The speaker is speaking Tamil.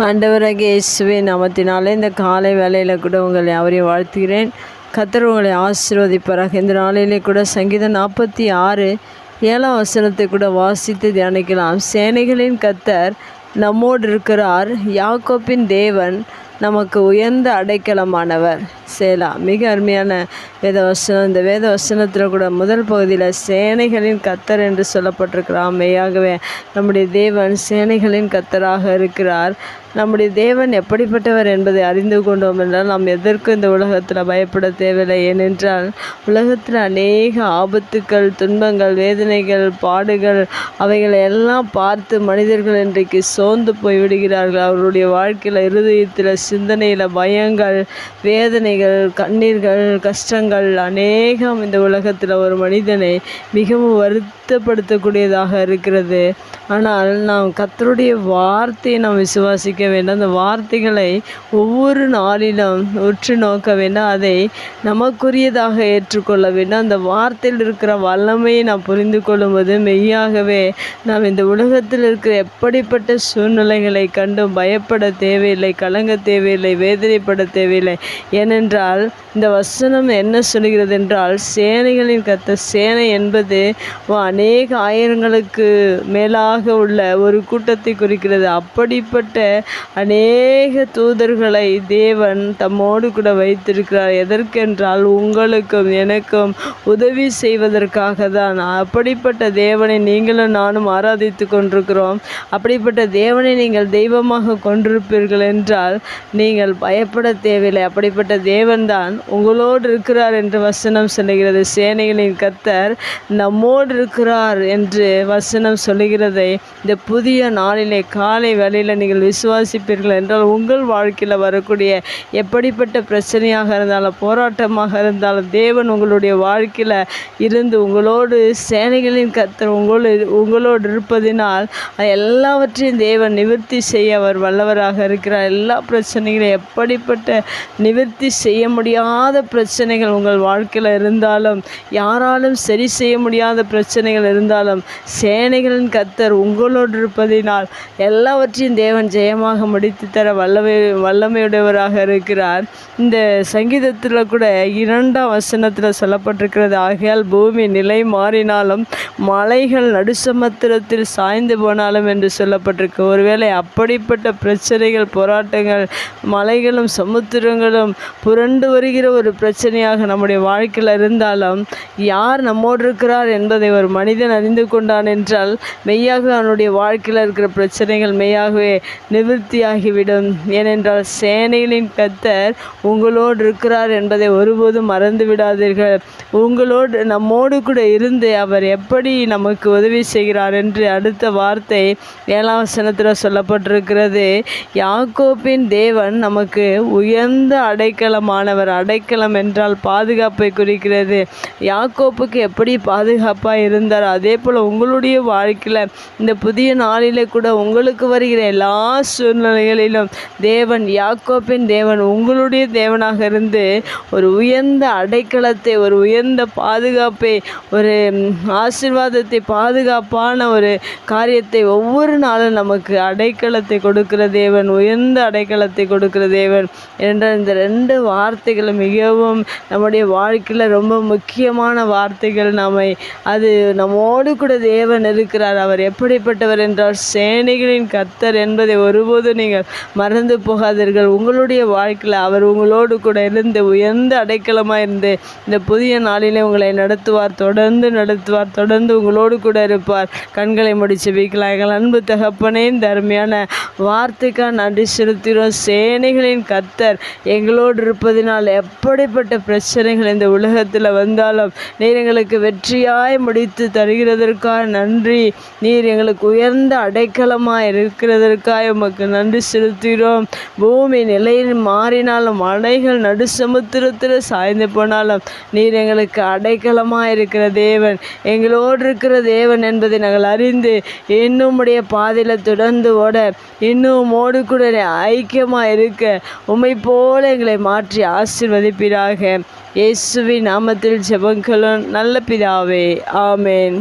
ஆண்டவராகிய இயேசுவின் நாமத்தினாலே இந்த காலை வேளையில் கூட உங்களை யாவரையும் வாழ்த்துகிறேன். கர்த்தர் உங்களை ஆசீர்வதிப்பாராக. இந்த நாளிலே கூட சங்கீதம் 46 7ஆம் வசனத்தை கூட வாசித்து தியானிக்கலாம். சேனைகளின் கர்த்தர் நம்மோடு இருக்கிறார், யாக்கோப்பின் தேவன் நமக்கு உயர்ந்த அடைக்கலமானவர். சேலா. மிக அருமையான வேதவசனம். இந்த வேதவசனத்தில் கூட முதல் பகுதியில் சேனைகளின் கர்த்தர் என்று சொல்லப்பட்டிருக்கிறார். மெய்யாகவே நம்முடைய தேவன் சேனைகளின் கர்த்தராக இருக்கிறார். நம்முடைய தேவன் எப்படிப்பட்டவர் என்பதை அறிந்து கொண்டோம் என்றால் நாம் எதற்கும் இந்த உலகத்தில் பயப்பட தேவையில்லை. ஏனென்றால் உலகத்தில் அநேக ஆபத்துக்கள், துன்பங்கள், வேதனைகள், பாடுகள், அவைகளை எல்லாம் பார்த்து மனிதர்கள் இன்றைக்கு சோர்ந்து போய்விடுகிறார்கள். அவருடைய வாழ்க்கையில், இருதயத்தில், சிந்தனையில் பயங்கள், வேதனைகள், கண்ணீர்கள், கஷ்டங்கள் அநேகம் இந்த உலகத்தில் ஒரு மனிதனை மிகவும் வருத்தப்படுத்தக்கூடியதாக இருக்கிறது. ஆனால் நாம் கர்த்தருடைய வார்த்தையை நாம் விசுவாசிக்க வேண்டும். அந்த வார்த்தைகளை ஒவ்வொரு நாளிலும் உற்று நோக்க வேண்டும். அதை நமக்குரியதாக ஏற்றுக்கொள்ள வேண்டும். அந்த வார்த்தையில் இருக்கிற வல்லமையை நாம் புரிந்து கொள்ளும்போது மெய்யாகவே நாம் இந்த உலகத்தில் இருக்கிற எப்படிப்பட்ட சூழ்நிலைகளை கண்டும் பயப்பட தேவையில்லை, கலங்க தேவையில்லை, வேதனைப்பட தேவையில்லை. ஏனென்றால் இந்த வசனம் என்ன சொல்கிறது என்றால், சேனைகளின் கர்த்தர். சேனை என்பது அநேக ஆயிரங்களுக்கு மேலாக உள்ள ஒரு கூட்டத்தை குறிக்கிறது. அப்படிப்பட்ட அநேக தூதர்களை தேவன் தம்மோடு கூட வைத்திருக்கிறார். எதற்கென்றால் உங்களுக்கும் எனக்கும் உதவி செய்வதற்காக தான். அப்படிப்பட்ட தேவனை நீங்களும் நானும் ஆராதித்து கொண்டிருக்கிறோம். அப்படிப்பட்ட தேவனை நீங்கள் தெய்வமாக கொண்டிருப்பீர்கள் என்றால் நீங்கள் பயப்பட தேவையில்லை. அப்படிப்பட்ட தேவன்தான் உங்களோடு இருக்கிறார் என்று வசனம் சொல்லுகிறது. சேனைகளின் கர்த்தர் நம்மோடு இருக்கிறார் என்று வசனம் சொல்லுகிறதை இந்த புதிய நாளிலே காலை வேளையில் நீங்கள் விசுவாசிப்பீர்கள் என்றால் உங்கள் வாழ்க்கையில் வரக்கூடிய எப்படிப்பட்ட பிரச்சனையாக இருந்தாலும், போராட்டமாக இருந்தாலும், தேவன் உங்களுடைய வாழ்க்கையில் இருந்து உங்களோடு, சேனைகளின் கர்த்தர் உங்களோடு இருப்பதினால் எல்லாவற்றையும் தேவன் நிவர்த்தி செய்ய அவர் வல்லவராக இருக்கிறார். எல்லா பிரச்சனைகளையும், எப்படிப்பட்ட நிவர்த்தி செய்ய முடியாத பிரச்சனைகள் உங்கள் வாழ்க்கையில் இருந்தாலும், யாராலும் சரி செய்ய முடியாத பிரச்சனைகள் இருந்தாலும், சேனைகளின் கர்த்தர் உங்களோடு இருப்பதினால் எல்லாவற்றையும் தேவன் ஜெயமாக முடித்து தர வல்லமையுடையவராக இருக்கிறார். இந்த சங்கீதத்தில் கூட 2ஆம் வசனத்தில் சொல்லப்பட்டிருக்கிறது, ஆகையால் பூமி நிலை மாறினாலும் மலைகள் நடுசமுத்திரத்தில் சாய்ந்து போனாலும் என்று சொல்லப்பட்டிருக்கு. ஒருவேளை அப்படிப்பட்ட பிரச்சனைகள், போராட்டங்கள், மலைகளும் சமுத்திரங்களும் புரண்டு வருகிற ஒரு பிரச்சனையாக நம்முடைய வாழ்க்கையில் இருந்தாலும், யார் நம்மோடு இருக்கிறார் என்பதை ஒரு மனிதன் அறிந்து கொண்டான் என்றால் மெய்யாக அவனுடைய வாழ்க்கையில் இருக்கிற பிரச்சனைகள் மெய்யாகவே நிவர்த்தியாகிவிடும். ஏனென்றால் சேனைகளின் கர்த்தர் உங்களோடு இருக்கிறார் என்பதை ஒருபோதும் மறந்து விடாதீர்கள். நம்மோடு கூட இருந்து அவர் எப்படி நமக்கு உதவி செய்கிறார் என்று அடுத்த வார்த்தை 7ஆம் வசனத்தில் சொல்லப்பட்டிருக்கிறது. யாக்கோப்பின் தேவன் நமக்கு உயர்ந்த அடைக்கலமானவர். அடைக்கலம் என்றால் பாதுகாப்பை குறிக்கிறது. யாக்கோப்புக்கு எப்படி பாதுகாப்பாக இருந்தார், அதே போல் உங்களுடைய வாழ்க்கையில் இந்த புதிய நாளிலே கூட உங்களுக்கு வருகிற எல்லா சூழ்நிலைகளிலும் தேவன், யாக்கோப்பின் தேவன் உங்களுடைய தேவனாக இருந்து ஒரு உயர்ந்த அடைக்கலத்தை, ஒரு உயர்ந்த பாதுகாப்பை, ஒரு ஆசீர்வாதத்தை, பாதுகாப்பான ஒரு காரியத்தை ஒவ்வொரு நாளும் நமக்கு அடைக்கலத்தை கொடுக்கிற தேவன், உயர்ந்த அடைக்கலத்தை கொடுக்கிற தேவன் என்ற இந்த 2 வார்த்தைகள் மிகவும் நம்முடைய வாழ்க்கையில் ரொம்ப முக்கியமான வார்த்தைகள். அது நம்மோடு கூட தேவன் இருக்கிறார். அவர் எப்படிப்பட்டவர் என்றால் சேனைகளின் கர்த்தர் என்பதை ஒருபோது நீங்கள் மறந்து போகாதீர்கள். உங்களுடைய வாழ்க்கையில் அவர் உங்களோடு கூட இருந்து உயர்ந்த அடைக்கலமாக இருந்து இந்த புதிய நாளிலே உங்களை நடத்துவார், தொடர்ந்து நடத்துவார், தொடர்ந்து உங்களோடு கூட இருப்பார். கண்களை முடிச்சு வைக்கலாம். எங்கள் அன்பு தகப்பனே, இந்த அருமையான வார்த்தைக்காக நன்றி செலுத்துகிறோம். சேனைகளின் கர்த்தர் எங்களோடு இருப்பதினால் எப்படிப்பட்ட பிரச்சனைகள் இந்த உலகத்தில் வந்தாலும் நீர் எங்களுக்கு வெற்றியாய் முடித்து தருகிறதற்காக நன்றி. நீர் எங்களுக்கு உயர்ந்த அடைக்கலமாக இருக்கிறதற்காக உமக்கு நன்றி செலுத்துகிறோம். பூமி நிலையில் மாறினாலும் மலைகள் நடுசமுத்திரத்தில் சாய்ந்து போனாலும் நீர் எங்களுக்கு அடைக்கலமாக இருக்கிற தேவன், எங்களோடு இருக்கிற தேவன் என்பதை நாங்கள் அறிந்து இன்னும் உடைய பாதையில் தொடர்ந்து ஓட, இன்னும் மோடு கூட ஐக்கியமாக இருக்க உம்மை போல எங்களை மாற்றி ஆசீர்வதிப்பீராக. இயேசுவின் நாமத்தில் ஜெபங்களும் நல்ல பிதாவே, ஆமேன்.